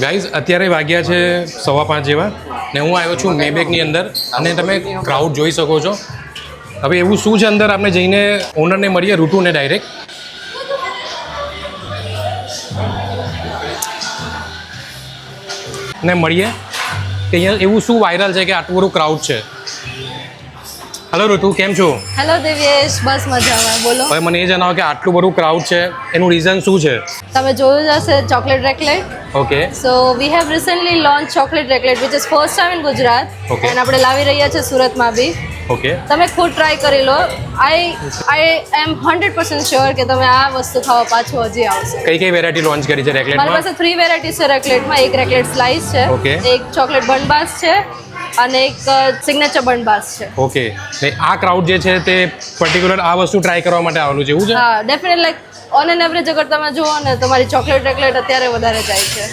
Guys અત્યારે વાગ્યા છે 5:15 જેવા ને હું આવ્યો છું મેબેકની અંદર અને તમે ક્રાઉડ જોઈ શકો છો. હવે એવું શું છે અંદર આપણે જઈને ઓનરને મળીએ, રૂટુને ડાયરેક્ટ. ને મળીએ કે અહીંયા એવું શું વાયરલ છે કે આટલું બધું ક્રાઉડ છે. હેલો ઋતુ, કેમ છો? હેલો દિવ્યેશ, બસ મજામાં. બોલો. હવે મને એ જણાવો કે આટલું બધું ક્રાઉડ છે એનું રીઝન શું છે? તમે જોયું જ હશે chocolate raclette. Okay. So we have recently launch chocolate raclette which is first time in Gujarat. Okay. અને આપણે લાવી રહ્યા છે સુરતમાં બી. ઓકે. તમે ખુદ ટ્રાય કરી લો. આઈ એમ 100% શ્યોર કે તમે આ વસ્તુ ખાવા પાછું હજી આવશે. કઈ કઈ વેરાયટી લોન્ચ કરી છે મારી રેકલેટમાં? પાસે 3 વેરાયટીઝ છે રેકલેટમાં. એક રેકલેટ સ્લાઇસ છે, Okay. એક ચોકલેટ બનબાસ છે અને એક સિગ્નેચર બનબાસ છે. ઓકે. ને આ ક્રાઉડ જે છે તે પર્ટિક્યુલર આ વસ્તુ ટ્રાય કરવા માટે આવેલું છે, એવું છે? હા, definite like on an average અગર તમે જુઓ ને તમારી ચોકલેટ રેકલેટ અત્યારે વધારે જાય છે.